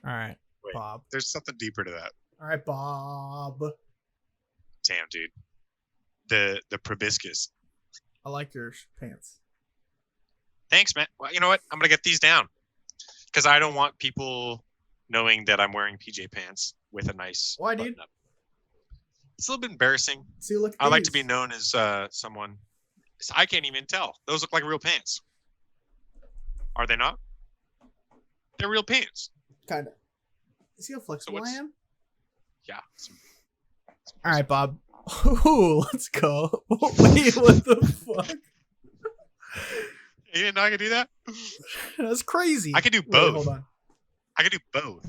All right, Wait, Bob. there's something deeper to that. All right, Bob. Damn, dude. The proboscis. I like your pants. Thanks, man. Well, you know what? I'm gonna get these down because I don't want people knowing that I'm wearing PJ pants with a nice Why, button dude? up. It's a little bit embarrassing. See, look. I like to be known as someone. I can't even tell. Those look like real pants. Are they not? They're real pants. Kind of. See how flexible I am? Yeah. All right, Bob. Ooh, let's go. Wait, what the fuck? You didn't know I could do that? That's crazy. I could do both. Wait, hold on. I could do both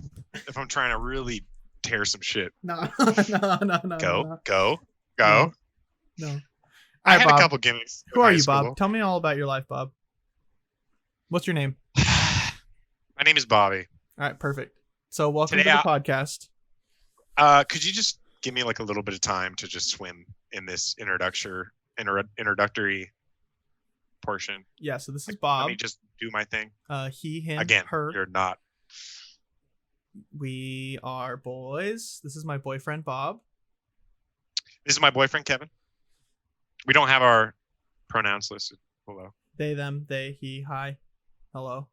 if I'm trying to really tear some shit. No. Go. No. I had Bob. a couple gimmicks. Who are you, Bob? Tell me all about your life, Bob. What's your name? My name is Bobby. All right, perfect. So welcome Today to the podcast. Could you just give me like a little bit of time to just swim in this introductory portion? Yeah, so this is Bob. Let me just do my thing. He, him, Again, her. you're not. We are boys. This is my boyfriend, Bob. This is my boyfriend, Kevin. We don't have our pronouns listed below. They, them, they, he, hi, hello.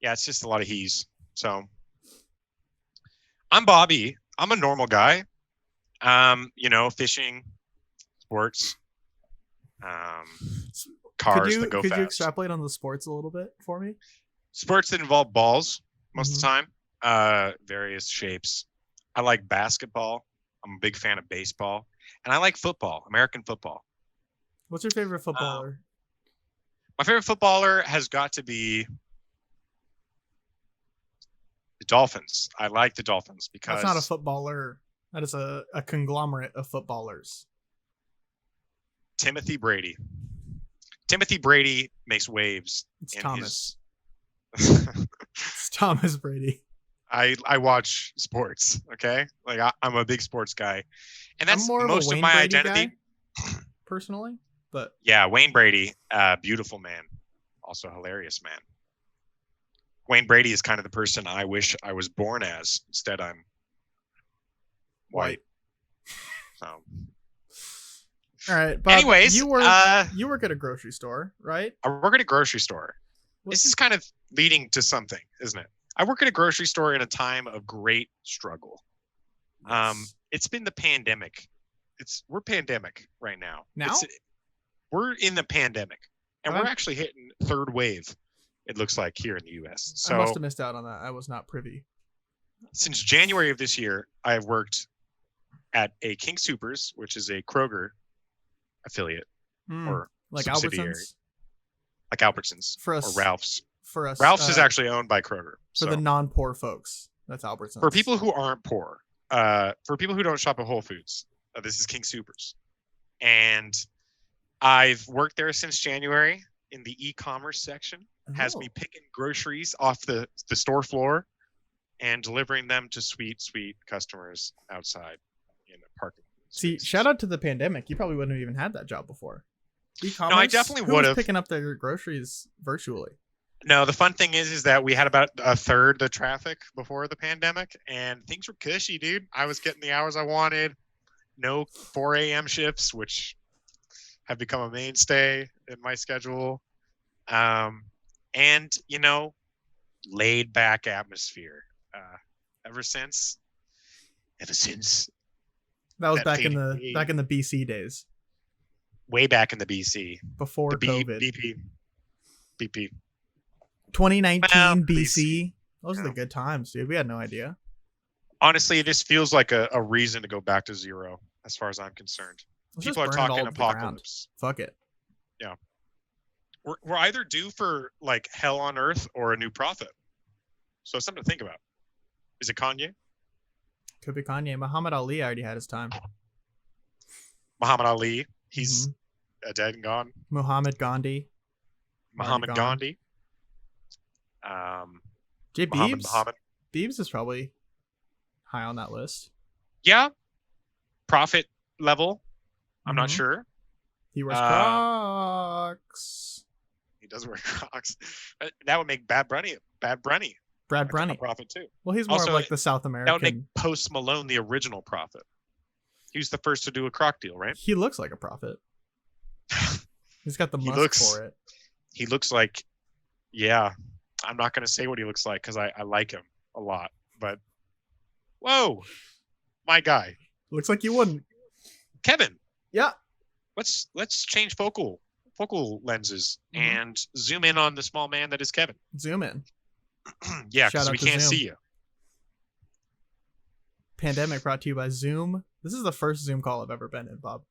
Yeah, it's just a lot of he's. So I'm Bobby. I'm a normal guy. Fishing, sports, cars that go fast. Could you extrapolate on the sports a little bit for me? Sports that involve balls most of the time. Various shapes. I like basketball. I'm a big fan of baseball. And I like football, American football. What's your favorite footballer? My favorite footballer has got to be the Dolphins. I like the Dolphins because... That's not a footballer. That is a conglomerate of footballers. Timothy Brady. Timothy Brady makes waves. It's Thomas. It's Thomas Brady. I watch sports, okay? Like I'm a big sports guy. And that's most of my Brady identity. Guy, personally, but yeah, Wayne Brady, beautiful man. Also hilarious man. Wayne Brady is kind of the person I wish I was born as. Instead, I'm white. So, all right. Bob, anyways, you work at a grocery store, right? I work at a grocery store. This is kind of leading to something, isn't it? I work at a grocery store in a time of great struggle. Yes. It's been the pandemic. We're pandemic right now. We're in the pandemic, and we're actually hitting third wave. It looks like here in the U.S. So I must have missed out on that. I was not privy. Since January of this year, I have worked at a King Soopers, which is a Kroger affiliate or like subsidiary. Albertsons? Like Albertsons for us, or Ralph's. For us, Ralph's is actually owned by Kroger. For the non-poor folks, that's Albertsons. For people who aren't poor, for people who don't shop at Whole Foods, this is King Soopers. And I've worked there since January in the e-commerce section. Has me picking groceries off the store floor and delivering them to sweet customers outside in the parking. See, shout out to the pandemic. You probably wouldn't have even had that job before. E-commerce? No, I definitely would have. Picking up their groceries virtually. No, the fun thing is that we had about a third the traffic before the pandemic, and things were cushy, dude. I was getting the hours I wanted. No 4 a.m. shifts, which have become a mainstay in my schedule. And, laid back atmosphere. Ever since. That was back in the BC days. Way back in the BC. Before COVID. BP. 2019 BC. Those are the good times, dude. We had no idea. Honestly, it just feels like a reason to go back to zero, as far as I'm concerned. People are talking apocalypse. Fuck it. Yeah. We're either due for like hell on earth or a new prophet. So it's something to think about. Is it Kanye? Could be Kanye. Muhammad Ali already had his time. Muhammad Ali. He's dead and gone. Muhammad Gandhi. Muhammad Gandhi. Jay Biebs. Muhammad. Biebs is probably high on that list. Yeah. Prophet level. I'm not sure. He wears Crocs. He does wear Crocs. That would make Bad Bunny. Brad a Brunny. prophet too. Well, he's more Also, of like the South That would American. make Post Malone the original prophet. He was the first to do a croc deal, right? He looks like a prophet. He's got the He musk looks- for it. He looks like, yeah. I'm not going to say what he looks like because I like him a lot. But, whoa, my guy. Looks like you wouldn't. Kevin, Yeah. let's change focal lenses Mhm. and zoom in on the small man that is Kevin. Zoom in. Yeah, Shout because out we to can't Zoom. see you. Pandemic brought to you by Zoom. This is the first Zoom call I've ever been in, Bob.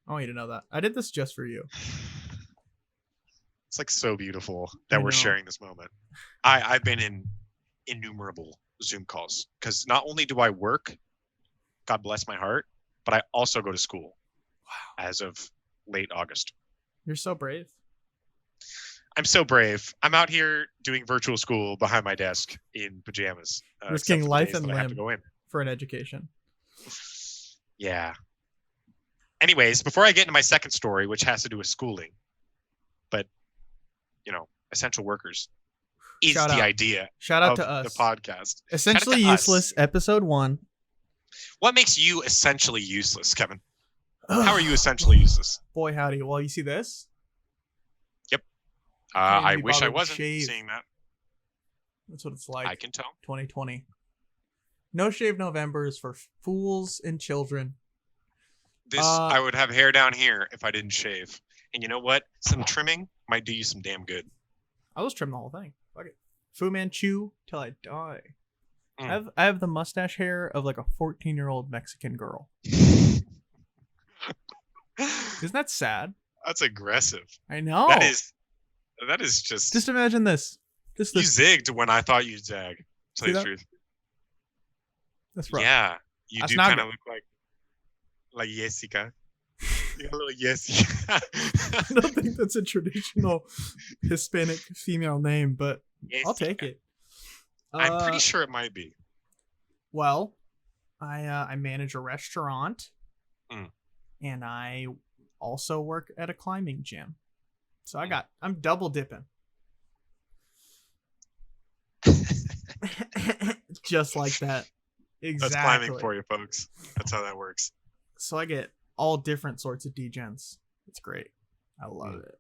I want you to know that. I did this just for you. It's like so beautiful I that we're know. sharing this moment. I've been in innumerable Zoom calls because not only do I work, God bless my heart, but I also go to school. Wow. As of late August. You're so brave. I'm so brave. I'm out here doing virtual school behind my desk in pajamas. Risking except for the life days and that I have to limb. go in. For an education. Yeah. Anyways, before I get into my second story, which has to do with schooling, but essential workers is Shout the out. idea Shout out of to the us. podcast. Essentially Shout out to us. Useless, episode 1. What makes you essentially useless, Kevin? How are you essentially useless? Boy, howdy. Well, you see this? I Can't be wish I bothered to wasn't shave. seeing that. That's what it's like. I can tell. 2020. No Shave November is for fools and children. I would have hair down here if I didn't shave. And you know what? Some trimming might do you some damn good. I'll just trim the whole thing. Fuck it. Fu Manchu till I die. Mm. I have the mustache hair of like a 14-year-old Mexican girl. Isn't that sad? That's aggressive. I know. That is just. Just imagine this. Just You this. zigged when I thought you'd zag. To tell you the that? truth. That's rough. Yeah, you That's do not kind of good. look like Jessica. You got a little Jessica. I don't think that's a traditional Hispanic female name, but I'll take it. I'm pretty sure it might be. Well, I manage a restaurant, Mm. and I also work at a climbing gym. So Mm. I'm double dipping. Just like that. Exactly. That's climbing for you, folks. That's how that works. So I get all different sorts of degens. It's great. I love Mm. it.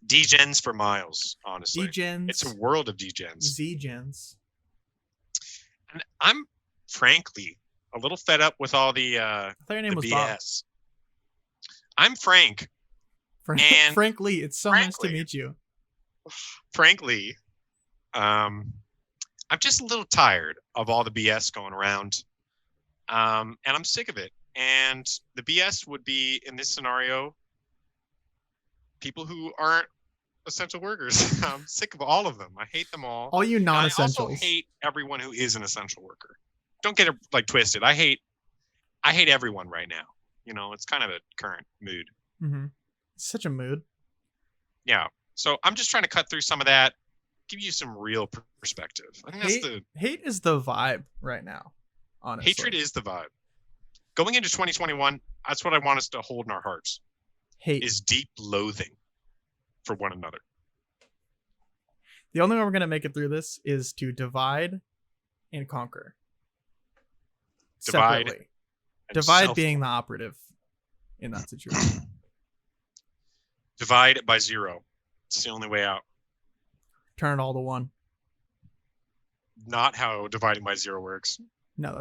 Degens for miles, honestly. Degens, It's a world of degens. Z-gens. And I'm frankly a little fed up with all the I thought your name was BS. I'm Frank. Bob. And Frankly, it's so nice to frankly- meet you. Frankly, I'm just a little tired of all the BS going around. And I'm sick of it. And the BS would be, in this scenario, people who aren't essential workers. I'm sick of all of them. I hate them all. All you And I non-essentials. also hate everyone who is an essential worker. Don't get it like twisted. I hate everyone right now. It's kind of a current mood. Mm-hmm. Such a mood. Yeah. So I'm just trying to cut through some of that, give you some real perspective. I think that's Hate is the vibe right now. Honestly, hatred is the vibe. Going into 2021, that's what I want us to hold in our hearts. hate. Is deep loathing for one another. The only way we're gonna make it through this is to divide and conquer. Divide Separately. and Divide being the operative in that situation. divide by 0. It's the only way out. Turn it all to 1. Not how dividing by 0 works. No,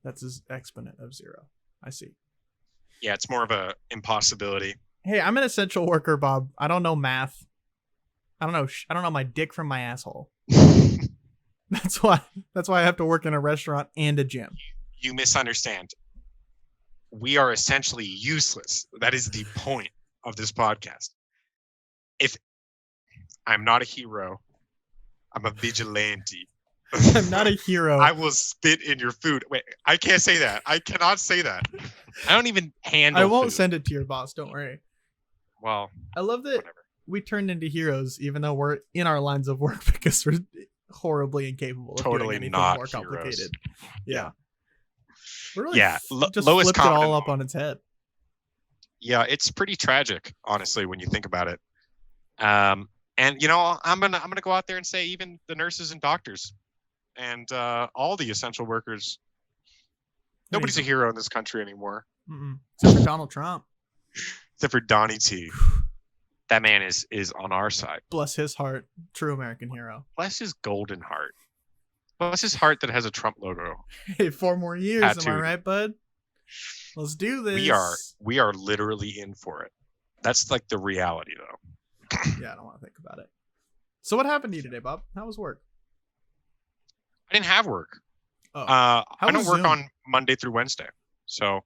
that's his exponent of 0. I see. Yeah, it's more of a impossibility. Hey, I'm an essential worker, Bob. I don't know math. I don't know my dick from my asshole. That's why I have to work in a restaurant and a gym. You misunderstand. We are essentially useless. That is the point of this podcast. If I'm not a hero, I'm a vigilante. I'm not a hero. I will spit in your food. Wait, I can't say that. I cannot say that. I don't even handle I won't food. send it to your boss, don't worry. Well, I love that whatever. we turned into heroes even though we're in our lines of work because we're horribly incapable of Totally doing anything not more heroes. complicated. Yeah. We're really Yeah, just lowest flipped it common all up denominator. on its head. Yeah, it's pretty tragic, honestly, when you think about it. And you know, I'm gonna go out there and say even the nurses and doctors and all the essential workers. Who needs Nobody's a them? hero in this country anymore, Except for Donald Trump. except for Donnie T. That man is on our side. Bless his heart. True American hero. Bless his golden heart. Bless his heart that has a Trump logo. Hey, 4 more years. Am I Tattooed. right, bud? Let's do this. We are literally in for it. That's like the reality, though. Yeah, I don't want to think about it. So what happened to you today, Bob? How was work? I didn't have work. Oh, I don't was work Zoom? on Monday through Wednesday. So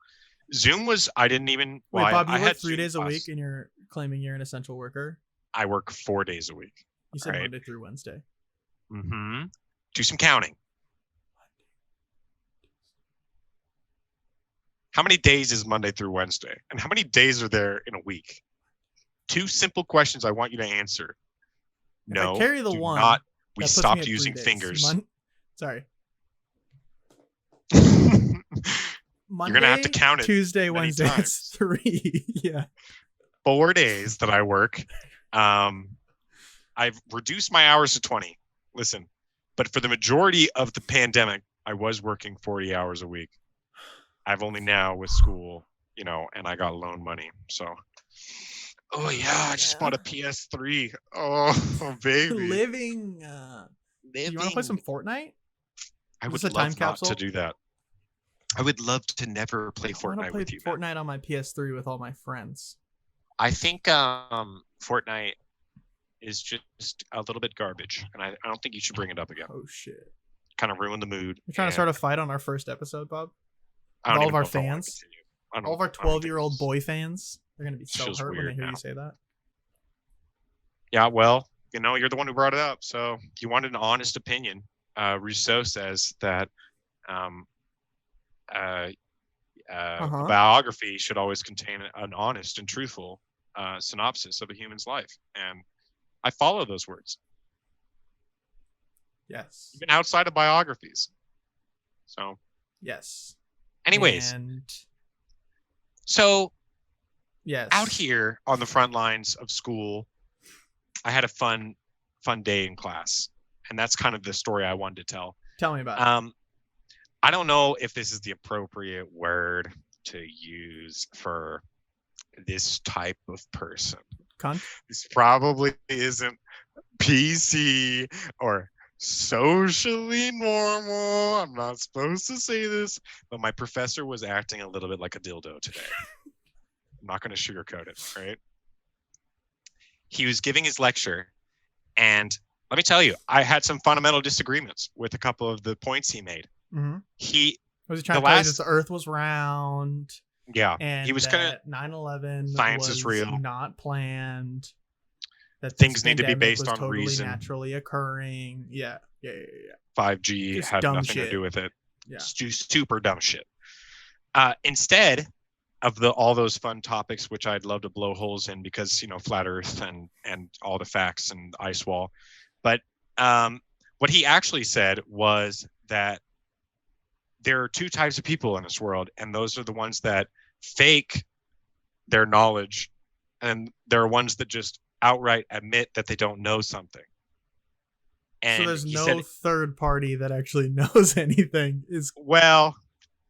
Zoom was, I didn't even. Wait, well, Bob, you I work had 3 Zoom days a class. week and you're claiming you're an essential worker? I work 4 days a week. You said Right. Monday through Wednesday. Mm-hmm. Do some counting. How many days is Monday through Wednesday? And how many days are there in a week? 2 simple questions I want you to answer. If No, I carry the do one, not. We that puts me stopped at 3 using days. fingers. Sorry. You're Monday, gonna have to count it Tuesday, many Wednesday. It's 3. Yeah. 4 days that I work. I've reduced my hours to 20. Listen, but for the majority of the pandemic, I was working 40 hours a week. I've only now with school, you know, and I got loan money. So, oh yeah, I just bought a PS3. Oh, baby. Living. Do you want to play some Fortnite? I Is would this a love time not capsule? to do that. I would love to never play I want to Fortnite play with you, man. Fortnite on my PS3 with all my friends. I think Fortnite is just a little bit garbage, and I don't think you should bring it up again. Oh shit! Kind of ruin the mood. You're trying to and start a fight on our first episode, Bob? I don't with all even of our know if I wanna fans? continue. I don't- All of our I don't think 12-year-old it's- boy fans, they're gonna be so feels hurt when they weird hear now. you say that. Yeah, well, you know, you're the one who brought it up, so you wanted an honest opinion. Rousseau says that a biography should always contain an honest and truthful synopsis of a human's life, and I follow those words, Yes. even outside of biographies. So, Yes. anyways, And so yes. out here on the front lines of school, I had a fun day in class, and that's kind of the story I wanted to tell. Tell me about it. I don't know if this is the appropriate word to use for this type of person. Cunt. This probably isn't PC or socially normal. I'm not supposed to say this, but my professor was acting a little bit like a dildo today. I'm not going to sugarcoat it, right? He was giving his lecture, and let me tell you, I had some fundamental disagreements with a couple of the points he made. Mm-hmm. Was he trying the to tell you last- that the Earth was round? Yeah, And he was gonna. 9/11 Science was is real. not planned. That Things this need to be pandemic based was on totally reason. naturally occurring. Yeah. 5G Just had dumb nothing to shit. do with it. Yeah. Super dumb shit. Instead of all those fun topics, which I'd love to blow holes in because, you know, flat Earth and all the facts and ice wall, but what he actually said was that there are 2 types of people in this world, and those are the ones that fake their knowledge, and there are ones that just outright admit that they don't know something. And So there's he no said, third party that actually knows anything. well,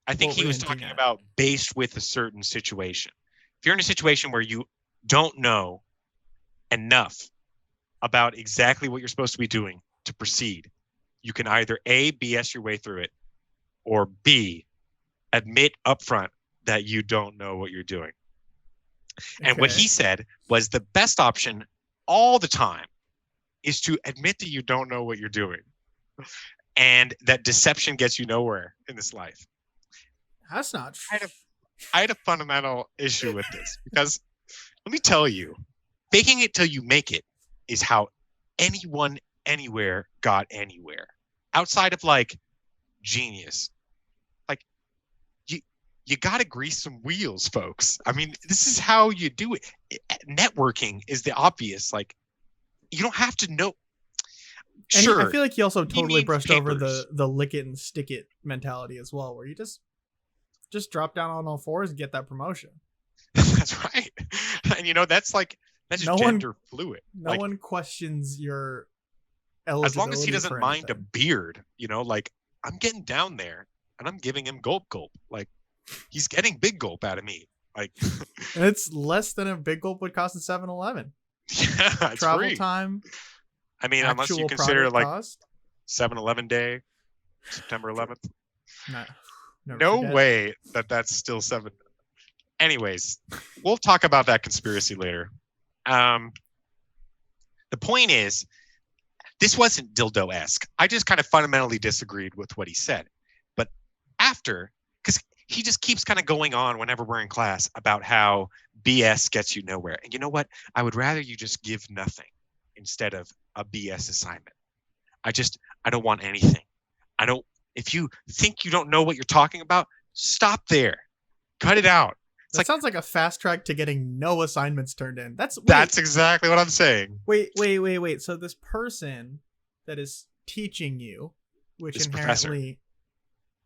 I think what he we're was hinting talking at. about based with a certain situation. If you're in a situation where you don't know enough about exactly what you're supposed to be doing to proceed, you can either A, BS your way through it, or B, admit upfront that you don't know what you're doing. And what Okay. he said was the best option all the time is to admit that you don't know what you're doing, and that deception gets you nowhere in this life. That's not true. I had a fundamental issue with this because let me tell you, faking it till you make it is how anyone anywhere got anywhere outside of like genius. Like you got to grease some wheels, folks. I mean, this is how you do it. Networking is the obvious. Like, you don't have to know. And Sure, I feel like he also he totally needs brushed over papers. the lick it and stick it mentality as well, where you just drop down on all fours and get that promotion. That's right. And you know, that's like That's just No one, gender fluid. no Like, one questions your as long as he eligibility doesn't for mind a anything. beard, like I'm getting down there and I'm giving him gulp gulp. Like, he's getting big gulp out of me. Like, And it's less than a big gulp would cost at 7-Eleven. yeah, it's Travel free. time, I mean, unless you actual consider product like cost. 7-Eleven Day, September 11th. Nah, never No forget. way that's still 7. Anyways, we'll talk about that conspiracy later. The point is, this wasn't dildo-esque. I just kind of fundamentally disagreed with what he said. But after, because he just keeps kind of going on whenever we're in class about how BS gets you nowhere. And you know what? I would rather you just give nothing instead of a BS assignment. I don't want anything. If you think you don't know what you're talking about, stop there. Cut it out. That sounds like a fast track to getting no assignments turned in. That's exactly what I'm saying. Wait. So this person that is teaching you, which This inherently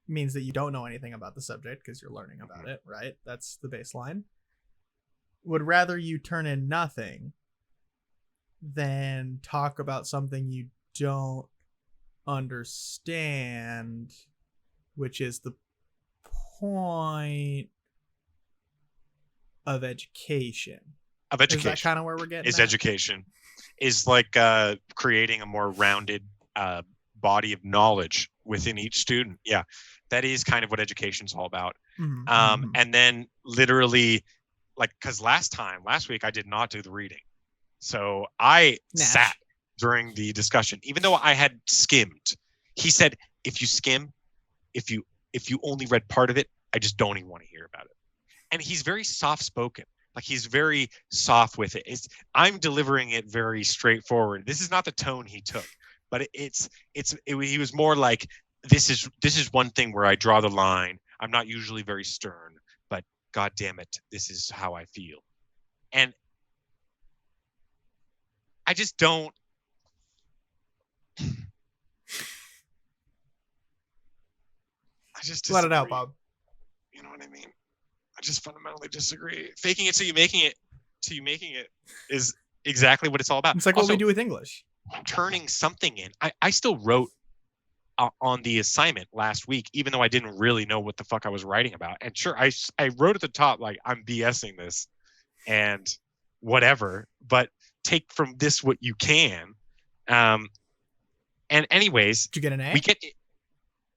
means that you don't know anything about the subject because you're learning about it, right? That's the baseline. Would rather you turn in nothing than talk about something you don't understand, which is the point of education. Is that kind of where we're getting is at? Education is like creating a more rounded body of knowledge within each student. Yeah, that is kind of what education's all about. Mm-hmm. And then literally, like, because last week I did not do the reading, so I sat during the discussion, even though I had skimmed. He said, if you skim, if you only read part of it, I just don't even want to hear about it. And he's very soft spoken. Like, he's very soft with it. I'm delivering it very straightforward. This is not the tone he took, but he was more like, this is one thing where I draw the line. I'm not usually very stern, but God damn it, this is how I feel. And I just don't. I just disagree. Let it out, Bob. You know what I mean? I just fundamentally disagree. Faking it till you making it is exactly what it's all about. It's like also, what we do with English. Turning something in. I still wrote on the assignment last week, even though I didn't really know what the fuck I was writing about. And sure, I wrote at the top, like, I'm BSing this and whatever, but take from this what you can. And anyways, did you get an A?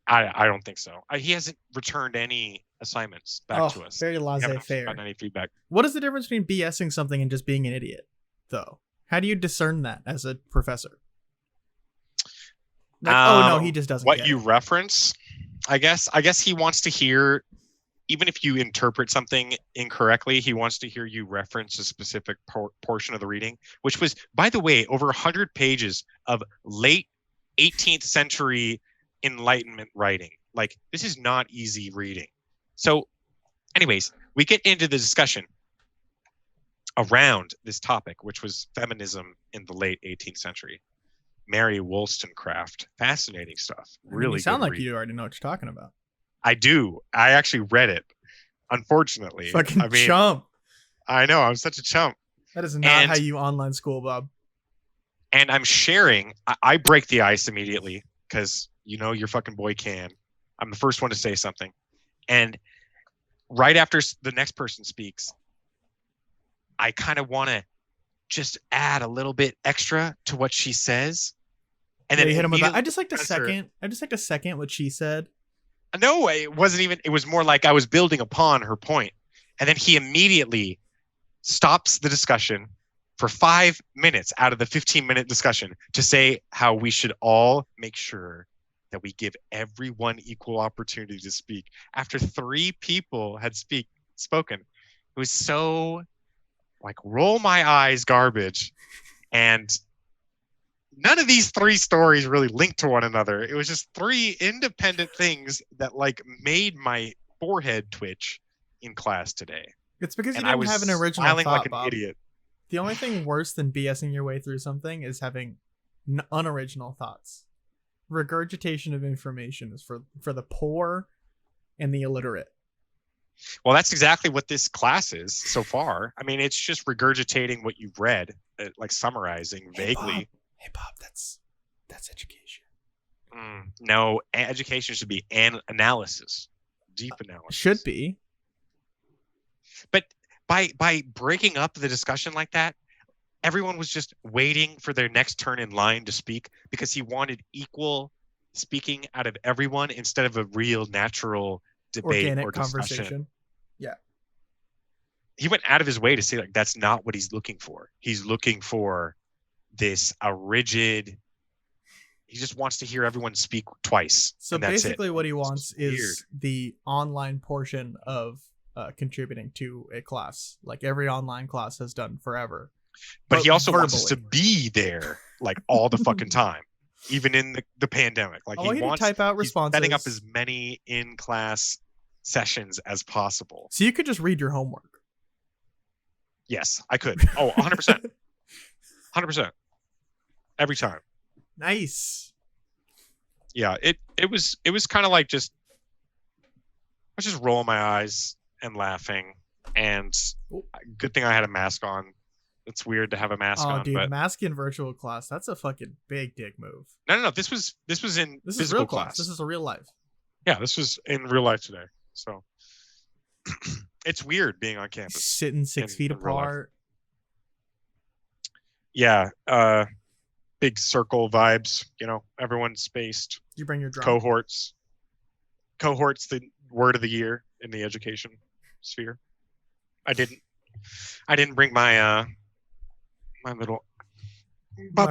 I don't think so. He hasn't returned any assignments back to us. Very laissez-faire. Gotten any feedback. What is the difference between BSing something and just being an idiot, though? How do you discern that as a professor? Like, oh no, he just doesn't. What you reference, I guess he wants to hear, even if you interpret something incorrectly, he wants to hear you reference a specific portion of the reading, which was, by the way, over 100 pages of late 18th century Enlightenment writing. Like, this is not easy reading. So anyways, we get into the discussion around this topic, which was feminism in the late 18th century. Mary Wollstonecraft. Fascinating stuff. Really, you sound like you already know what you're talking about. I do. I actually read it. Unfortunately. Fucking chump. I know. I'm such a chump. That is not how you online school, Bob. And I'm sharing. I break the ice immediately because, your fucking boy can. I'm the first one to say something. And right after the next person speaks, I kind of want to just add a little bit extra to what she says. And then hit him with that. I just like to second what she said. No, it wasn't even. It was more like I was building upon her point. And then he immediately stops the discussion for 5 minutes out of the 15-minute discussion to say how we should all make sure that we give everyone equal opportunity to speak. After 3 people had spoken, it was so like roll my eyes garbage. And none of these 3 stories really linked to one another. It was just 3 independent things that like made my forehead twitch in class today. It's because you didn't have an original thought, like an Bob. Idiot. The only thing worse than BSing your way through something is having unoriginal thoughts. Regurgitation of information is for the poor and the illiterate. Well, that's exactly what this class is so far. I mean, it's just regurgitating what you've read, like summarizing vaguely. Hey Bob, that's education. No, education should be analysis, deep analysis. Should be. But by breaking up the discussion like that, everyone was just waiting for their next turn in line to speak because he wanted equal speaking out of everyone instead of a real natural debate Organic or discussion. Conversation. Yeah. He went out of his way to say like that's not what he's looking for. He's looking for a rigid. He just wants to hear everyone speak twice. So basically, what he wants is the online portion of contributing to a class, like every online class has done forever. But he also wants us to be there like all the fucking time, even in the pandemic. Like he wants to type out responses, setting up as many in-class sessions as possible. So you could just read your homework. Yes, I could. Oh, 100%. 100%. Every time. Nice. Yeah, it was kind of like I was just rolling my eyes and laughing, and good thing I had a mask on. It's weird to have a mask on. Oh, dude, but mask in virtual class, that's a fucking big dick move. No. This was in this physical is real class. This is a real life. Yeah, this was in real life today. So it's weird being on campus. Sitting 6 feet apart. Yeah, big circle vibes, everyone's spaced. You bring your drum. Cohorts, the word of the year in the education sphere. I didn't bring my my little How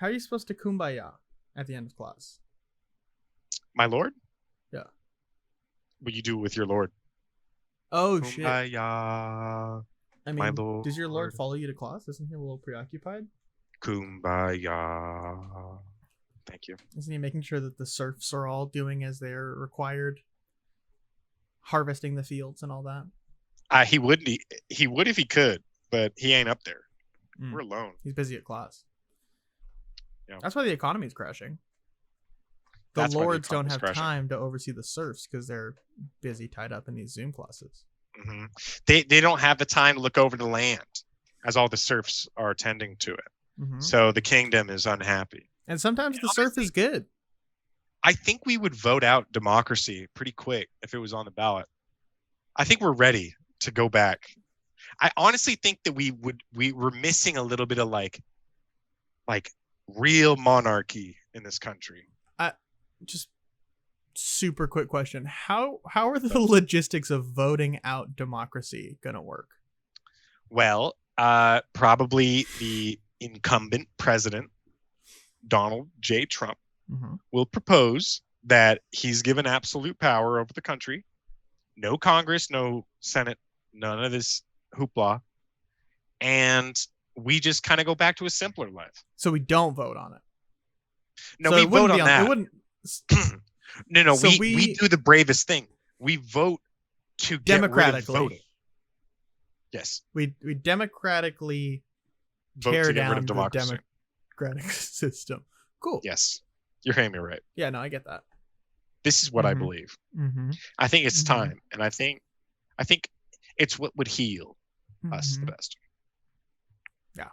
are you supposed to kumbaya at the end of class? My lord? Yeah. What you do with your lord? Oh, kumbaya. Shit. I mean, does your lord follow you to class? Isn't he a little preoccupied? Kumbaya. Thank you. Isn't he making sure that the serfs are all doing as they're required? Harvesting the fields and all that? He would if he could, but he ain't up there. We're alone. He's busy at class. Yeah. That's why the economy is crashing. The lords don't have time to oversee the serfs because they're busy tied up in these Zoom classes. Mm-hmm. They don't have the time to look over the land as all the serfs are tending to it. Mm-hmm. So the kingdom is unhappy. And sometimes the serf is good. I think we would vote out democracy pretty quick if it was on the ballot. I think we're ready to go back. I honestly think that we were missing a little bit of like real monarchy in this country. Just super quick question. How are the logistics of voting out democracy gonna work? Well, probably the incumbent president, Donald J. Trump, will propose that he's given absolute power over the country. No Congress, no Senate, none of this hoopla. And we just kind of go back to a simpler life. So we don't vote on it. No, we vote on that. It wouldn't. No. So we do the bravest thing. We vote to democratically. Get rid of voting. Yes. We democratically tear down the democratic system. Cool. Yes. You're hearing me right. Yeah, no, I get that. This is what I believe. I think it's time, and I think it's what would heal us the best. Yeah.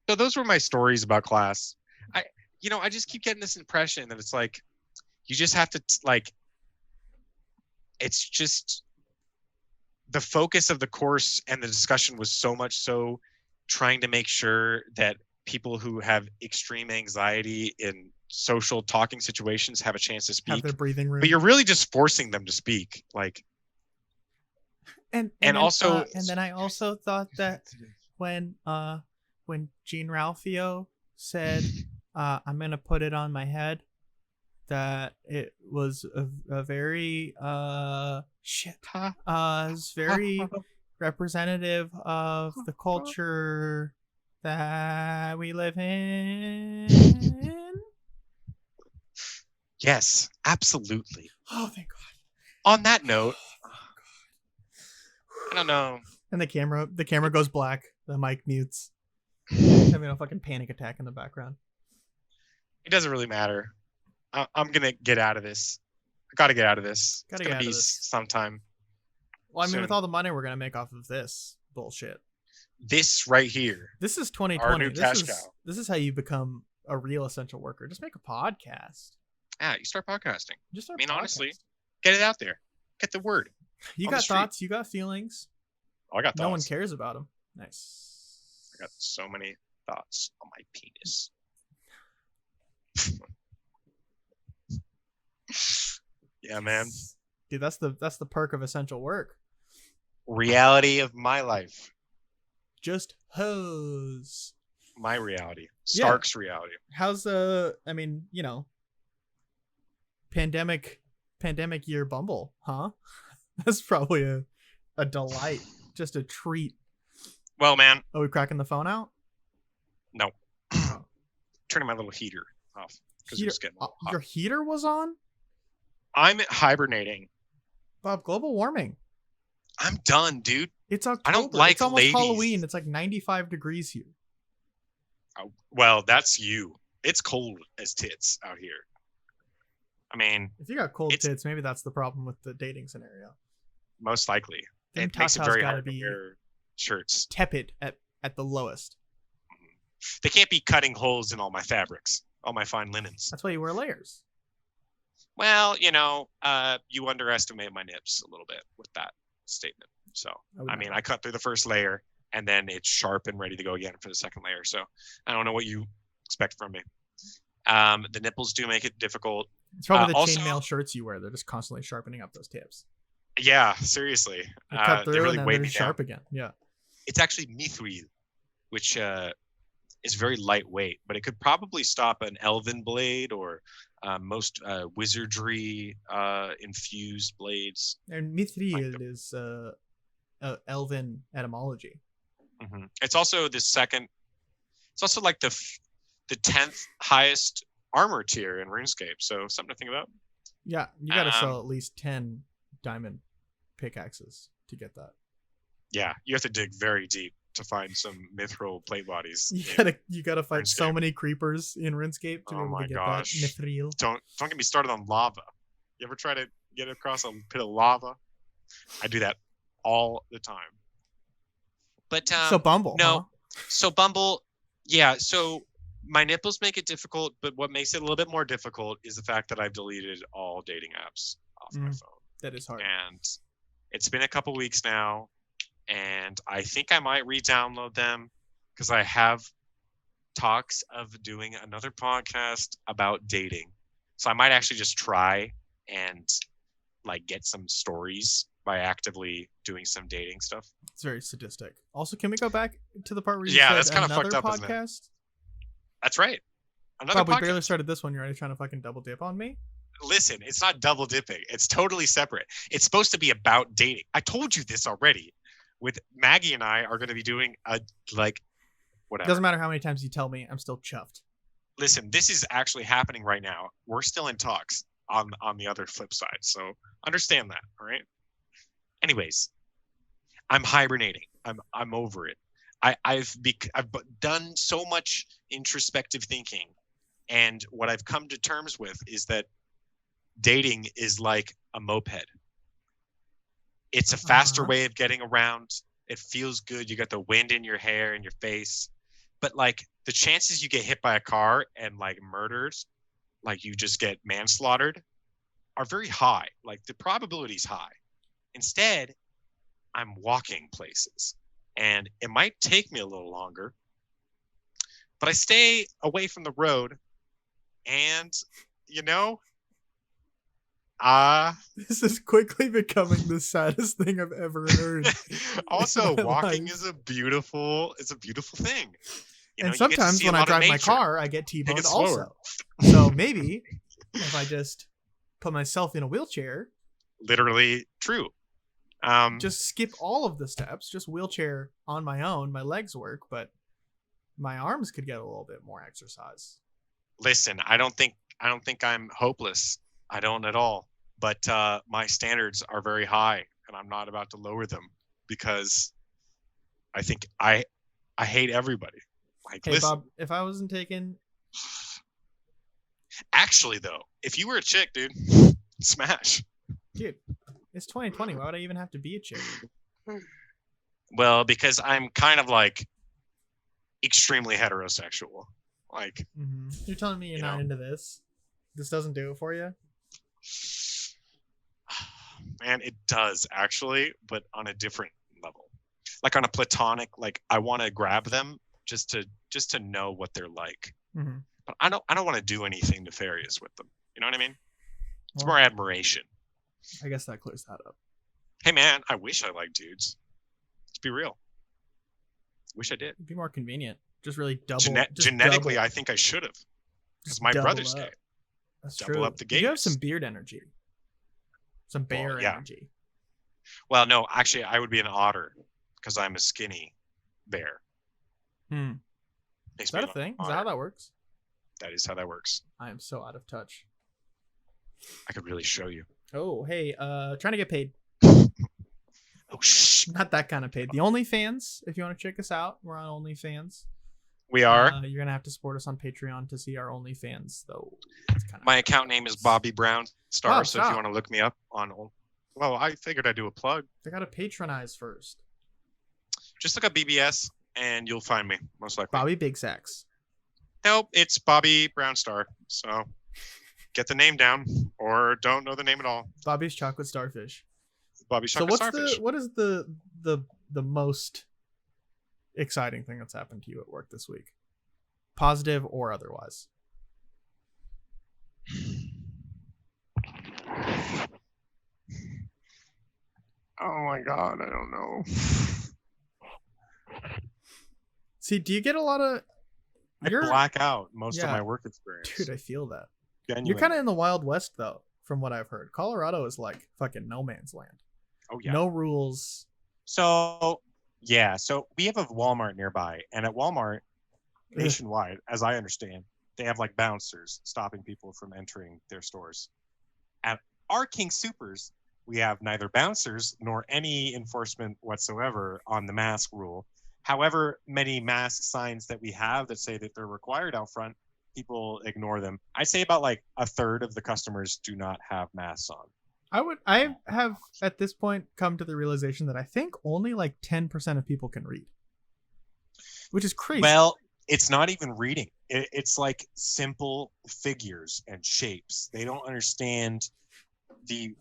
So those were my stories about class. I just keep getting this impression that it's like you just have to it's just the focus of the course and the discussion was so much so trying to make sure that people who have extreme anxiety in social talking situations have a chance to speak. Have their breathing room. But you're really just forcing them to speak. And then I also thought that when Jean Ralphio said, I'm gonna put it on my head, that it was a very it's very representative of the culture that we live in. Yes, absolutely. Oh, thank God. On that note, I don't know. And the camera goes black. The mic mutes. Having a fucking panic attack in the background. It doesn't really matter. I'm gonna get out of this got to get out of this. Gotta It's get gonna out be of this. sometime. Well, I mean, soon. with all the money we're gonna make off of this bullshit. This right here, This is our 2020. new cash cow. This is how you become a real essential worker. Just make a podcast. Yeah, you start podcasting. Just I mean, honestly, get it out there. Get the word. you on the got street. thoughts. You got feelings. Oh, I got thoughts. No one cares about them. Nice. I got so many thoughts on my penis. Yeah, man. Dude, that's the perk of essential work. Reality of my life. Just hose. My reality. Stark's reality. How's I mean, you know, pandemic year Bumble, huh? That's probably a delight. Just a treat. Well, man. Are we cracking the phone out? No. Turning my little heater off because it's getting a little hot. Your heater was on? I'm hibernating. Bob, global warming. I'm done, dude. It's October. I don't like it's almost ladies. Halloween. It's like 95 degrees here. Oh, well, that's you. It's cold as tits out here. I mean, If you got cold tits, maybe that's the problem with the dating scenario. most likely. Them It makes it tatas very gotta hard to be wear shirts. tepid at the lowest. They can't be cutting holes in all my fabrics, all my fine linens. That's why you wear layers. Well, you know, you underestimate my nips a little bit with that statement. So, I mean, I cut through the first layer and then it's sharp and ready to go again for the second layer. So I don't know what you expect from me. The nipples do make it difficult. It's probably the also, chainmail shirts you wear. They're just constantly sharpening up those tips. Yeah, seriously. They cut through they really and then weigh they're me sharp down. again. Yeah. It's actually mithril, which is very lightweight, but it could probably stop an elven blade or most wizardry infused blades. And mithril is elven etymology. Mm-hmm. It's also the second. It's also like the 10th highest armor tier in RuneScape, so something to think about. Yeah, you got to sell at least 10 diamond pickaxes to get that. Yeah, you have to dig very deep to find some mithril plate bodies. You gotta fight so many creepers in RuneScape to be able to get that mithril. Don't get me started on lava. You ever try to get across a pit of lava? I do that all the time. But so Bumble, no. Huh? So Bumble, yeah. So my nipples make it difficult, but what makes it a little bit more difficult is the fact that I've deleted all dating apps off my phone. That is hard. And it's been a couple weeks now, and I think I might re-download them because I have talks of doing another podcast about dating. So I might actually just try and like get some stories by actively doing some dating stuff. It's very sadistic. Also, can we go back to the part where you that's said kind of another fucked up, podcast? isn't it? That's right. Another Bob, we podcast. barely started this one. You're already trying to fucking double dip on me? Listen, it's not double dipping. It's totally separate. It's supposed to be about dating. I told you this already. With Maggie and I are going to be doing a whatever. Doesn't matter how many times you tell me. I'm still chuffed. Listen, this is actually happening right now. We're still in talks on the other flip side. So understand that, all right? Anyways, I'm hibernating. I'm over it. I've done so much introspective thinking, and what I've come to terms with is that dating is like a moped. It's a faster way of getting around. It feels good. You got the wind in your hair and your face, but like the chances you get hit by a car and like murdered, like you just get manslaughtered, are very high. Like the probability is high. Instead, I'm walking places, and it might take me a little longer, but I stay away from the road, and you know, this is quickly becoming the saddest thing I've ever heard. Also, walking is a beautiful thing. You know, and sometimes when I drive my car, I get T-boned also. So maybe if I just put myself in a wheelchair, literally true. Just skip all of the steps, just wheelchair on my own. My legs work, but my arms could get a little bit more exercise. Listen, I don't think I'm hopeless. I don't at all. But my standards are very high, and I'm not about to lower them because I think I hate everybody. Like, hey, listen. Bob, if I wasn't taken... Actually, though, if you were a chick, dude, Smash. Dude, it's 2020. Why would I even have to be a chick? Well, because I'm kind of like extremely heterosexual. Like, You're telling me you're not into this? This doesn't do it for you? Man, it does actually, but on a different level. Like on a platonic, like I want to grab them just to know what they're like. But I don't want to do anything nefarious with them. You know what I mean? It's more admiration. I guess that clears that up. Hey man, I wish I liked dudes. Let's be real. Wish I did. It'd be more convenient. Just really double. Genetically, I think I should have. Because my brother's gay. That's double true. up the gayness. You have some beard energy. Some bear energy. Well, no, actually, I would be an otter because I'm a skinny bear. Is that a thing? Is that how that works? That is how that works. I am so out of touch. I could really show you. Oh, hey, trying to get paid. Oh, shh. Not that kind of paid. The OnlyFans, if you want to check us out, we're on OnlyFans. We are. You're going to have to support us on Patreon to see our OnlyFans, though. My account name is Bobby Brown Star, so if you want to look me up on... Well, I figured I'd do a plug. They got to patronize first. Just look up BBS, and you'll find me, most likely. Bobby Big Sacks. Nope, it's Bobby Brown Star, so get the name down, or don't know the name at all. Bobby's Chocolate Starfish. Bobby's Chocolate Starfish. What is the most exciting thing that's happened to you at work this week? Positive or otherwise? Oh my god, I don't know. See, do you get a lot of... I black out most of my work experience. Dude, I feel that. Genuine. You're kind of in the Wild West, though, from what I've heard. Colorado is like fucking no man's land. Oh, yeah. No rules. So, yeah. So we have a Walmart nearby. And at Walmart, nationwide, as I understand, they have like bouncers stopping people from entering their stores. At our King Supers, we have neither bouncers nor any enforcement whatsoever on the mask rule. However, many mask signs that we have that say that they're required out front, people ignore them. I'd say about like a third of the customers do not have masks on. I have at this point come to the realization that I think only like 10% of people can read, which is crazy. Well, it's not even reading. It's like simple figures and shapes. They don't understand the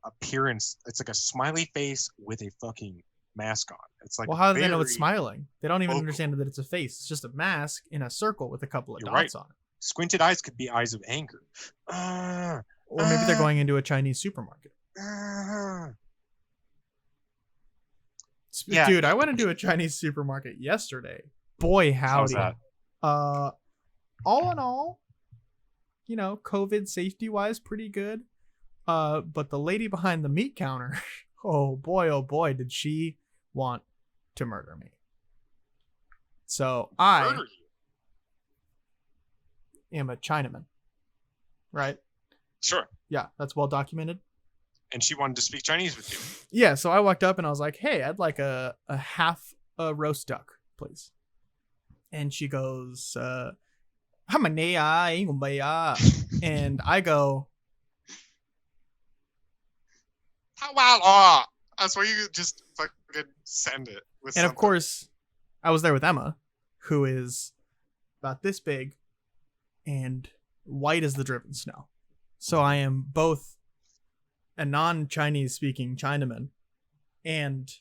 appearance. It's like a smiley face with a fucking mask on. It's like, well, how do they know it's smiling? They don't even understand that it's a face. It's just a mask in a circle with a couple of dots on it. Squinted eyes could be eyes of anger. Or maybe they're going into a Chinese supermarket. Yeah. Dude, I went into a Chinese supermarket yesterday. Boy, howdy. How's that? All in all, you know, COVID safety wise, pretty good. But the lady behind the meat counter, oh boy, did she want to murder me. So I am a Chinaman, right? Sure. Yeah, that's well documented. And she wanted to speak Chinese with you. Yeah, so I walked up and I was like, hey, I'd like a half a roast duck, please. And she goes, and I go, that's where you just fucking send it. With and something. Of course, I was there with Emma, who is about this big and white as the driven snow. So I am both a non-Chinese speaking Chinaman and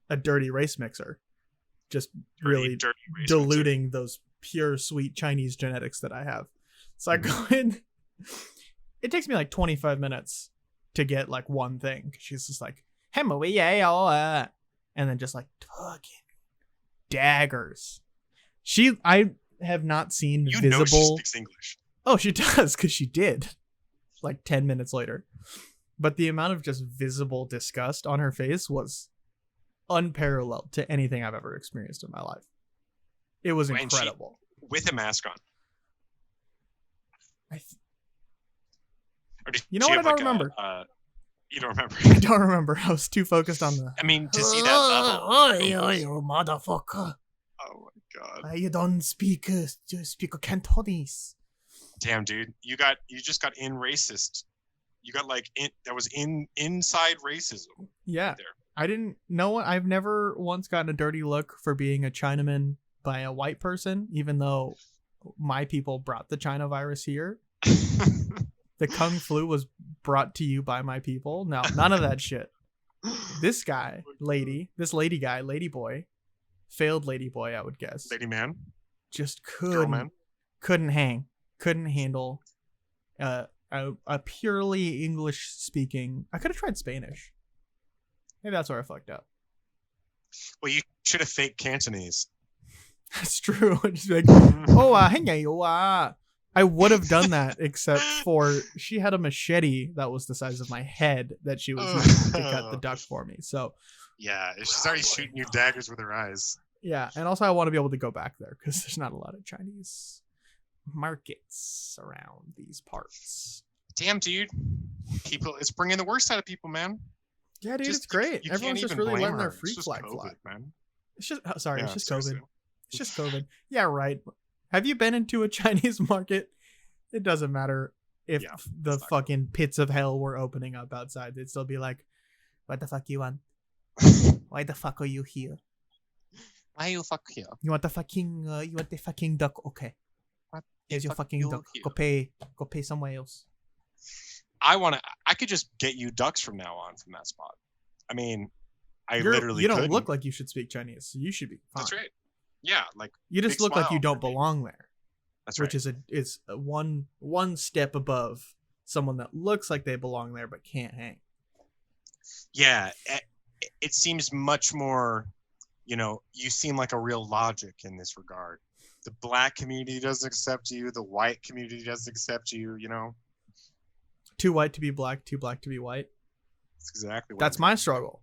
a dirty race mixer. Just really diluting those pure sweet Chinese genetics that I have. So I go in. It takes me like 25 minutes to get like one thing. She's just like, and then just like fucking daggers. I have not seen visible. Know she speaks English. Oh, she does, because she did. Like 10 minutes later. But the amount of just visible disgust on her face was unparalleled to anything I've ever experienced in my life. It was incredible. With a mask on. You know what? I don't remember. You don't remember? I don't remember. I was too focused on the... I mean, to see that level... Oh, you motherfucker. Oh, my God. You don't speak Cantonese. Damn, dude. You just got in racist You got like that was inside racism. Yeah. Right there. I didn't know. I've never once gotten a dirty look for being a Chinaman by a white person, even though my people brought the China virus here. The Kung flu was brought to you by my people. No, none of that shit. This guy, lady boy, failed lady boy, I would guess. Lady man. Just Girl man. couldn't handle a purely English speaking. I could have tried Spanish. Maybe that's where I fucked up. Well, you should have faked Cantonese. That's true. Just like, I would have done that, except for she had a machete that was the size of my head that she was using to cut the duck for me. So yeah, she's already shooting you daggers with her eyes. Yeah, and also I want to be able to go back there because there's not a lot of Chinese markets around these parts. Damn, dude. People, it's bringing the worst out of people, man. Yeah, dude, it's great. Everyone's just really letting their freak flag fly. Man. It's just it's just seriously. COVID. It's just COVID. Yeah, right. Have you been into a Chinese market? It doesn't matter if the fucking pits of hell were opening up outside. They'd still be like, "What the fuck you want? Why the fuck are you here? Why you fuck here? You want the fucking duck? Okay. Here's your fucking duck. Here. Go pay somewhere else." I could just get you ducks from now on from that spot. I mean, you don't look like you should speak Chinese, so you should be fine. That's right. Yeah, like you just look like you don't belong there. That's right. Which is one step above someone that looks like they belong there but can't hang. Yeah, it seems much more, you seem like a real logic in this regard. The black community doesn't accept you. The white community doesn't accept you, Too white to be black, too black to be white. That's exactly what That's my struggle.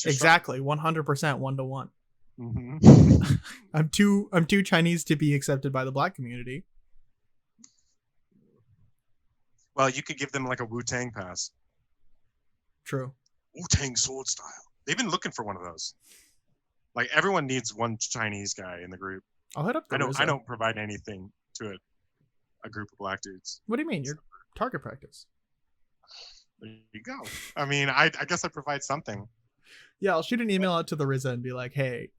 Exactly, 100%, 1-to-1. Mm-hmm. I'm too Chinese to be accepted by the black community. Well, you could give them like a Wu-Tang pass. True. Wu-Tang sword style. They've been looking for one of those. Like everyone needs one Chinese guy in the group. I'll hit up. I don't provide anything to a group of black dudes. What do you mean? You're target practice. There you go. I mean, I guess I provide something. Yeah, I'll shoot an email out to the RZA and be like, "Hey,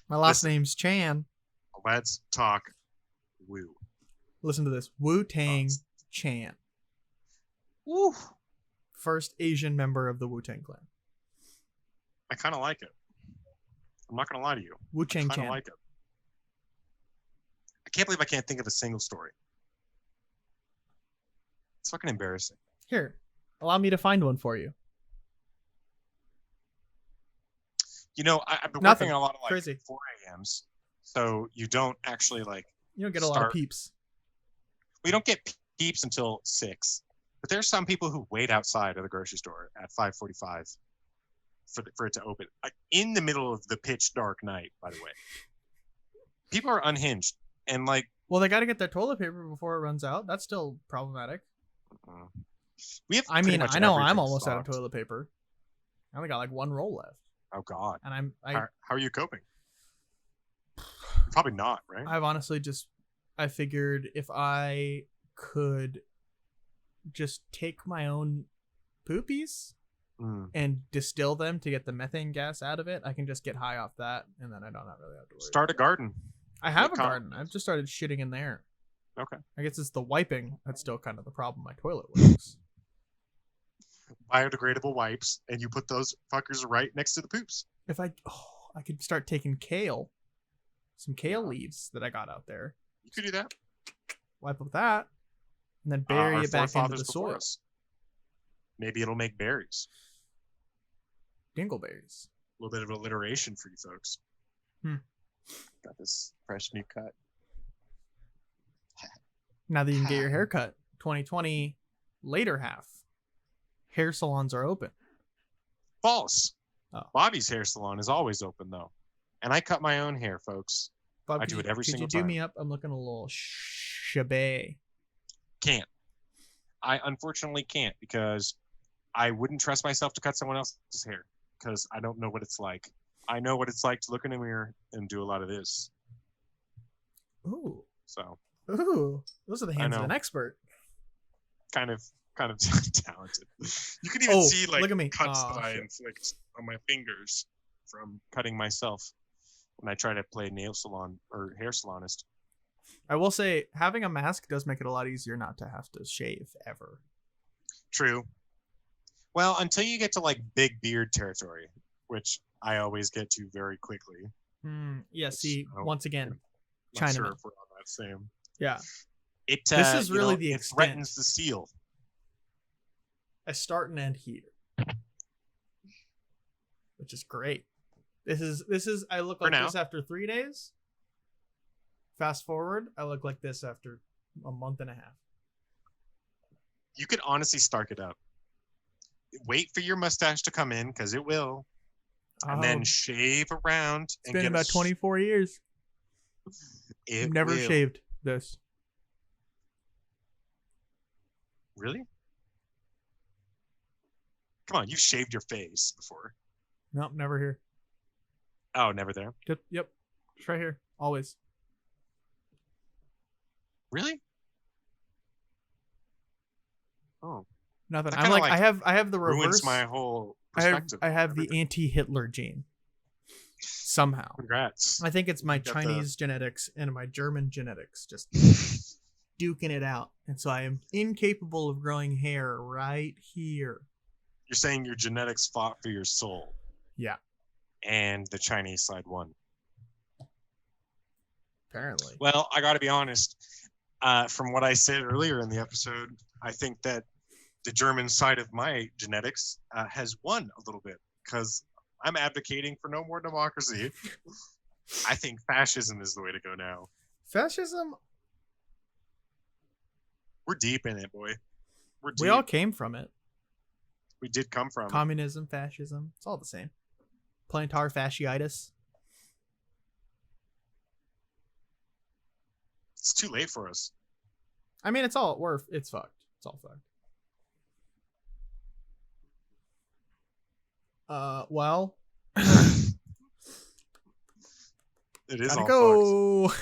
my last name's Chan. Let's talk Wu. Listen to this. Wu-Tang Chan. Woo. First Asian member of the Wu-Tang Clan. I kind of like it. I'm not going to lie to you. Wu-Tang Chan. I like it. I can't believe I can't think of a single story. It's fucking embarrassing. Here, allow me to find one for you. I've been working on a lot of crazy 4 a.m.s, so you don't actually You don't get a lot of peeps. We don't get peeps until 6. But there's some people who wait outside of the grocery store at 5:45 for it to open, in the middle of the pitch dark night. By the way, people are unhinged and well, they got to get their toilet paper before it runs out. That's still problematic. We have. I know I'm almost out of toilet paper. I only got one roll left. Oh God! And how are you coping? Probably not, right? I've honestly I figured if I could just take my own poopies and distill them to get the methane gas out of it, I can just get high off that, and then I don't really have to worry. Start a garden. I have a garden. I've just started shitting in there. Okay. I guess it's the wiping that's still kind of the problem. My toilet works. Biodegradable wipes, and you put those fuckers right next to the poops. If I could start taking some kale leaves that I got out there. You could do that. Wipe up that, and then bury it back into the soil. Maybe it'll make berries. Dingleberries. A little bit of alliteration for you folks. Got this fresh new cut. Now that you can get your hair cut, 2020 later half. Hair salons are open. False. Oh. Bobby's hair salon is always open though, and I cut my own hair, folks. Bob, I do it every single time. Could you do me up? I'm looking a little shabby. Can't. I unfortunately can't because I wouldn't trust myself to cut someone else's hair because I don't know what it's like. I know what it's like to look in a mirror and do a lot of this. Ooh. So Ooh, those are the I hands of know. an expert. Kind of talented. You can even see like look at me. cuts that Oh, I shit. inflict on my fingers from cutting myself when I try to play nail salon or hair salonist. I will say, having a mask does make it a lot easier not to have to shave ever. True. Well, until you get to like big beard territory, which I always get to very quickly. Yeah, see, once again, I'm not sure Chinaman. if we're on that same. Yeah. It This is really the it extent. threatens the seal. I start and end here, which is great. This is. I look like this after 3 days. Fast forward, I look like this after a month and a half. You could honestly start it up. Wait for your mustache to come in because it will, and then shave around. It's been about 24 years. I've never shaved this. Really? Come on, you've shaved your face before. Nope, never here. Oh, never there? Yep. It's right here. Always. Really? Oh. Nothing. I'm like I have the reverse. Ruins my whole perspective. I have the anti-Hitler gene. Somehow. Congrats. I think it's my Chinese genetics and my German genetics just duking it out. And so I am incapable of growing hair right here. You're saying your genetics fought for your soul. Yeah. And the Chinese side won. Apparently. Well, I got to be honest. From what I said earlier in the episode, I think that the German side of my genetics has won a little bit because I'm advocating for no more democracy. I think fascism is the way to go now. Fascism? We're deep in it, boy. We all came from it. We did come from communism, fascism. It's all the same. Plantar fasciitis. It's too late for us. I mean, it's fucked. It's all fucked. Well. It is gotta all go.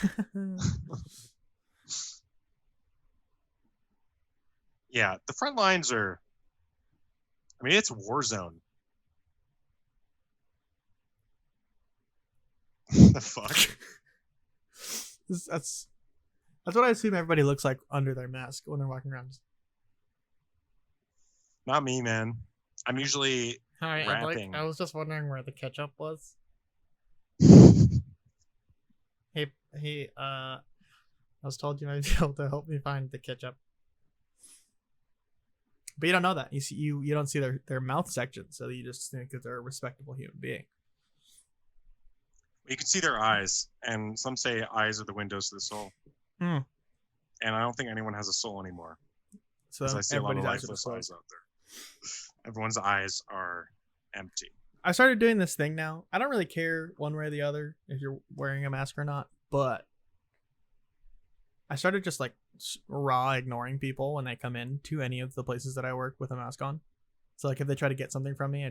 Yeah, the front lines are. I mean, it's a war zone. The fuck? That's what I assume everybody looks like under their mask when they're walking around. Not me, man. I'm usually Hi, rapping. I was just wondering where the ketchup was. Hey, I was told you might be able to help me find the ketchup. But you don't know that. You see, you don't see their mouth section, so you just think that they're a respectable human being. You can see their eyes, and some say eyes are the windows to the soul. And I don't think anyone has a soul anymore. So I see a lot of lifeless eyes out there. Everyone's eyes are empty. I started doing this thing now. I don't really care one way or the other if you're wearing a mask or not, but I started just like raw ignoring people when they come in to any of the places that I work with a mask on. So like if they try to get something from me,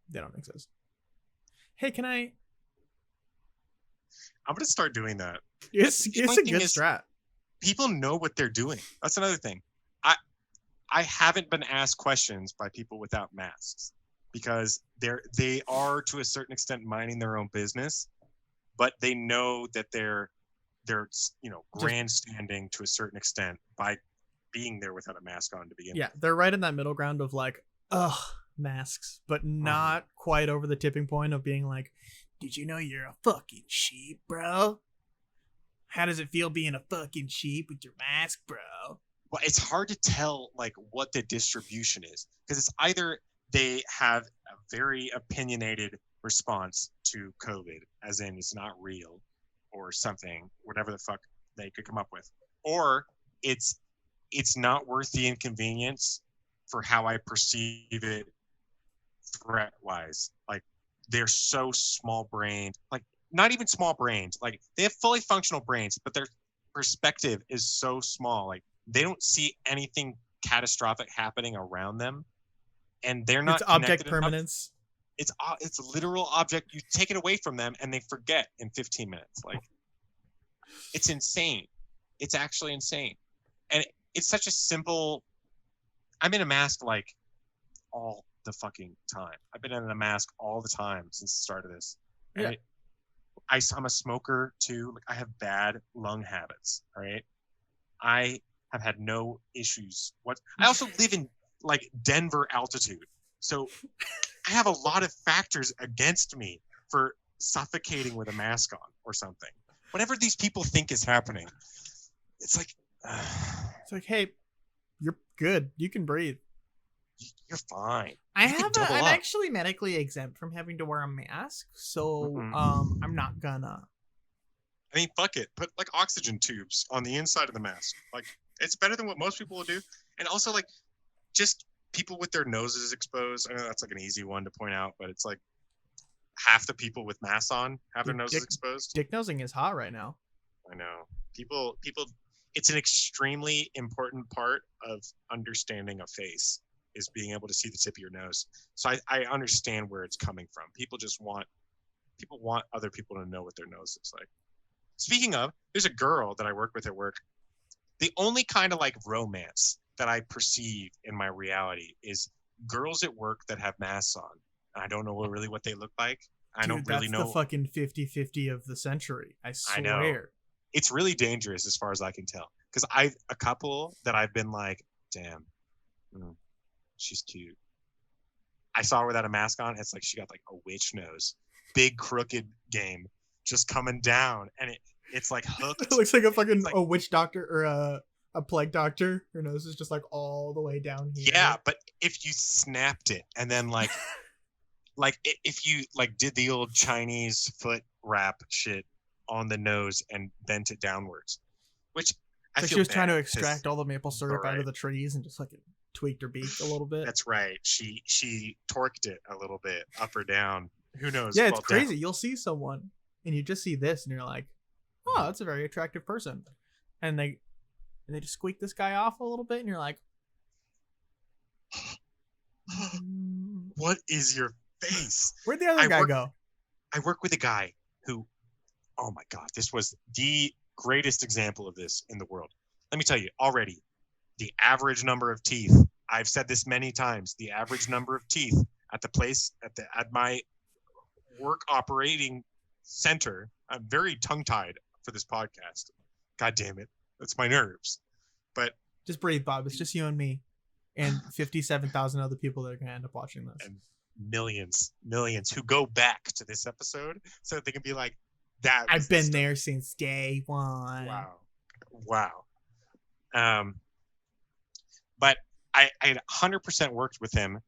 they don't exist. Hey, can I? I'm gonna start doing that. It's a good strat. People know what they're doing. That's another thing. I haven't been asked questions by people without masks because they are to a certain extent minding their own business, but they know that they're grandstanding to a certain extent by being there without a mask on to begin with. Yeah, they're right in that middle ground of like, masks, but not quite over the tipping point of being like, did you know you're a fucking sheep, bro? How does it feel being a fucking sheep with your mask, bro? Well, it's hard to tell like what the distribution is because it's either they have a very opinionated response to COVID, as in it's not real or something, whatever the fuck they could come up with, or it's not worth the inconvenience for how I perceive it threat-wise. Like they're so small-brained, like not even small-brained, like they have fully functional brains, but their perspective is so small. Like they don't see anything catastrophic happening around them, and they're not. It's object permanence. It's a literal object. You take it away from them, and they forget in 15 minutes. Like it's insane. It's actually insane. And it's such a simple. I'm in a mask like all the fucking time. I've been in a mask all the time since the start of this. And Yeah. I'm a smoker too. Like, I have bad lung habits. All right. I have had no issues. I also live in like Denver altitude. So I have a lot of factors against me for suffocating with a mask on or something. Whatever these people think is happening, it's like, It's like, hey, you're good. You can breathe. you're fine. I'm actually medically exempt from having to wear a mask, so I'm not gonna. I mean, fuck it. Put like oxygen tubes on the inside of the mask. Like, it's better than what most people will do. And also, like, just people with their noses exposed. I know that's like an easy one to point out, but it's like half the people with masks on have their noses exposed. Dick nosing is hot right now. I know. People. It's an extremely important part of understanding a face is being able to see the tip of your nose. So I understand where it's coming from. People want other people to know what their nose looks like. Speaking of, there's a girl that I work with at work. The only kind of like romance that I perceive in my reality is girls at work that have masks on. And I don't know really what they look like. I don't really know. That's the fucking 50-50 of the century. I swear. I know. It's really dangerous as far as I can tell. Because a couple that I've been like, damn, she's cute. I saw her without a mask on. It's like she got like a witch nose, big crooked game just coming down, and it's like hooked. It looks like a fucking a witch doctor or a plague doctor. Her nose is just like all the way down here. Yeah, but if you snapped it and then like if you like did the old Chinese foot wrap shit on the nose and bent it downwards, which I feel she was trying to extract all the maple syrup out of the trees and just like tweaked her beak a little bit. That's right. She torqued it a little bit up or down. Who knows? Yeah, it's crazy. You'll see someone and you just see this and you're like, oh, that's a very attractive person. And they just squeak this guy off a little bit and you're like, what is your face? Where'd the other guy go? I work with a guy who, oh my God, this was the greatest example of this in the world. Let me tell you already, the average number of teeth, I've said this many times, the average number of teeth at the place, at my work operating center, I'm very tongue-tied for this podcast. God damn it. That's my nerves. But just breathe, Bob. It's just you and me and 57,000 other people that are going to end up watching this. And millions who go back to this episode so they can be like, that I've been there since day one. Wow. But I had 100% worked with him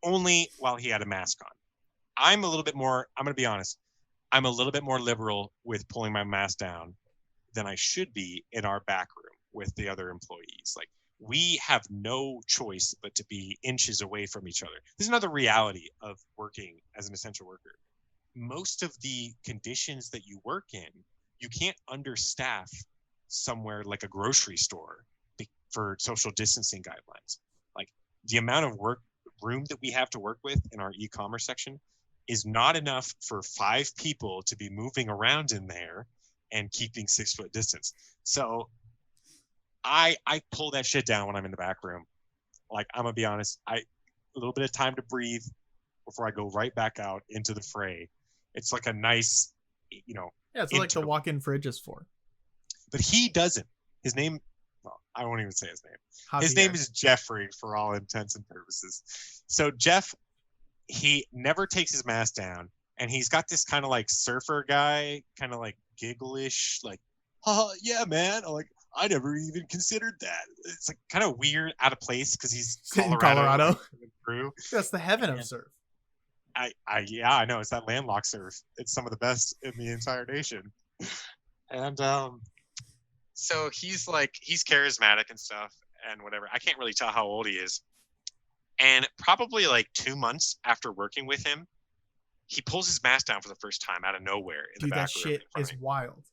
only while he had a mask on. I'm going to be honest, I'm a little bit more liberal with pulling my mask down than I should be in our back room with the other employees. Like, we have no choice but to be inches away from each other. There's another reality of working as an essential worker. Most of the conditions that you work in, you can't understaff somewhere like a grocery store for social distancing guidelines. Like, the amount of room that we have to work with in our e-commerce section is not enough for 5 people to be moving around in there and keeping 6 foot distance. So I pull that shit down when I'm in the back room. Like, I'm gonna be honest, a little bit of time to breathe before I go right back out into the fray. It's like a nice, Yeah, it's like the walk-in fridge is for. But he doesn't. His name, well, I won't even say his name. Javier. His name is Jeffrey for all intents and purposes. So Jeff, he never takes his mask down, and he's got this kind of like surfer guy, kind of like giggle-ish, like, yeah, man. I'm like, I never even considered that. It's like kind of weird, out of place, because he's Colorado. Like, that's the heaven of surf. I know, it's that landlocked surf. It's some of the best in the entire nation. And so he's charismatic and stuff and whatever. I can't really tell how old he is. And probably like 2 months after working with him, he pulls his mask down for the first time out of nowhere in the back room. Dude, that shit is wild.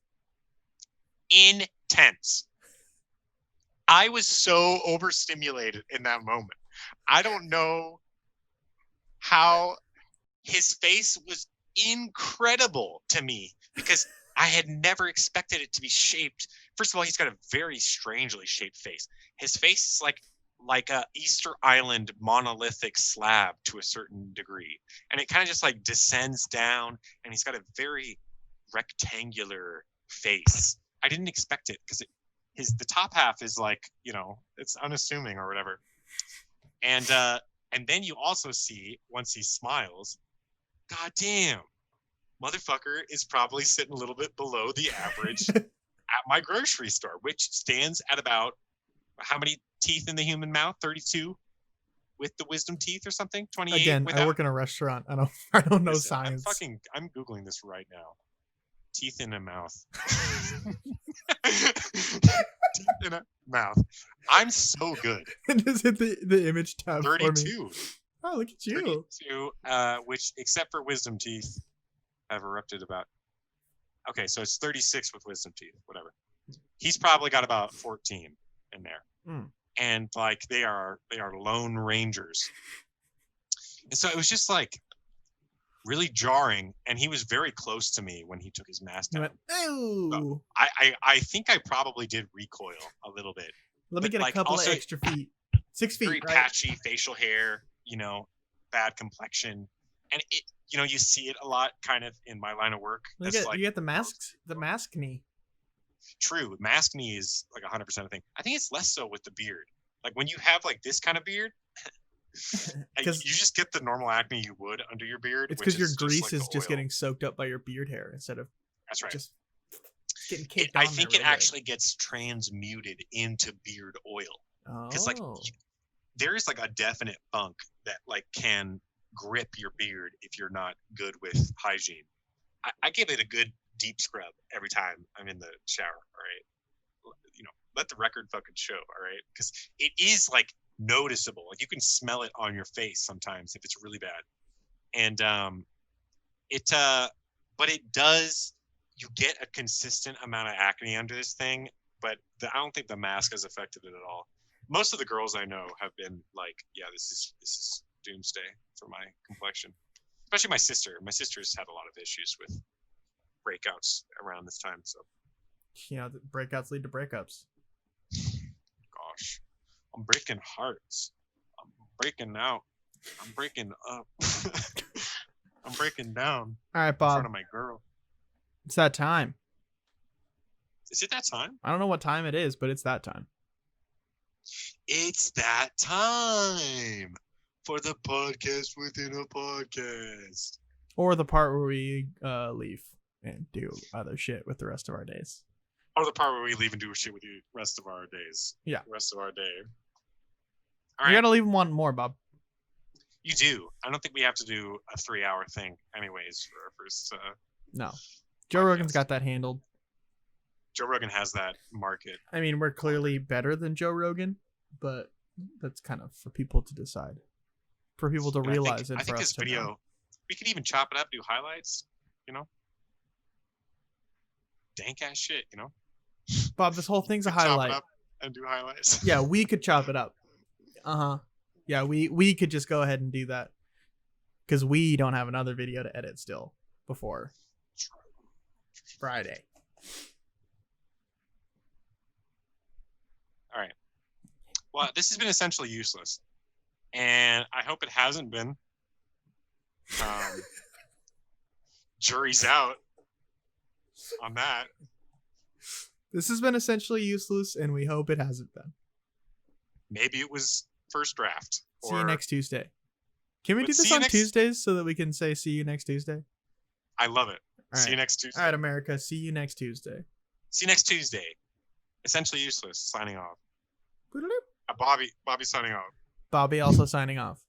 Intense. I was so overstimulated in that moment. I don't know how. His face was incredible to me because I had never expected it to be shaped. First of all, he's got a very strangely shaped face. His face is like a Easter Island monolithic slab to a certain degree, and it kind of just like descends down, and he's got a very rectangular face. I didn't expect it because the top half is like, it's unassuming or whatever, and then you also see once he smiles, god damn, motherfucker is probably sitting a little bit below the average at my grocery store, which stands at about how many teeth in the human mouth? 32 with the wisdom teeth or something? 28 Again, without? I work in a restaurant. I don't know Listen, science. I'm Googling this right now. Teeth in a mouth. Teeth in a mouth. I'm so good. Just hit the image tab for me. 32. Oh, look at you. 32, which, except for wisdom teeth, have erupted about. Okay, so it's 36 with wisdom teeth, whatever. He's probably got about 14 in there. And like they are lone rangers. And so it was just like really jarring, and he was very close to me when he took his mask down. Ooh. So I think I probably did recoil a little bit. Let me get a couple of extra feet. 6 feet, very right? patchy facial hair, bad complexion. And it, you see it a lot kind of in my line of work. You get the mask knee. True. Mask knee is like 100% a thing. I think it's less so with the beard. Like when you have like this kind of beard, you just get the normal acne you would under your beard. It's because your grease like is just getting soaked up by your beard hair instead of that's right. Just getting kicked I think it actually gets transmuted into beard oil. Because like there is like a definite funk that like can grip your beard if you're not good with hygiene. I give it a good deep scrub every time I'm in the shower. All right, let the record fucking show. All right, because it is like noticeable. Like you can smell it on your face sometimes if it's really bad, and but it does. You get a consistent amount of acne under this thing, but I don't think the mask has affected it at all. Most of the girls I know have been like, yeah, this is doomsday for my complexion. Especially my sister. My sister's had a lot of issues with breakouts around this time. So, the breakouts lead to breakups. Gosh, I'm breaking hearts. I'm breaking out. I'm breaking up. I'm breaking down. All right, Bob. In front of my girl. It's that time. Is it that time? I don't know what time it is, but it's that time. It's that time for the podcast within a podcast. Or the part where we leave and do other shit with the rest of our days. Or the part where we leave and do shit with the rest of our days. Yeah. The rest of our day. All right. You gotta leave them wanting more, Bob. You do. I don't think we have to do a 3-hour thing anyways for our first no. Joe Rogan's got that handled. Joe Rogan has that market. I mean, we're clearly better than Joe Rogan, but that's kind of for people to decide. For people to realize it. I think this video, we could even chop it up, do highlights, dank ass shit, Bob, this whole thing's a highlight. Chop it up and do highlights. Yeah, we could chop it up. Yeah, we could just go ahead and do that. Because we don't have another video to edit still before Friday. All right. Well, this has been essentially useless. And I hope it hasn't been. Jury's out on that. This has been essentially useless, and we hope it hasn't been. Maybe it was first draft. See you next Tuesday. Can we do this on Tuesdays so that we can say see you next Tuesday? I love it. All see you next Tuesday. All right, America. See you next Tuesday. See you next Tuesday. Essentially useless. Signing off. Boop. Bobby signing off. Bobby also signing off.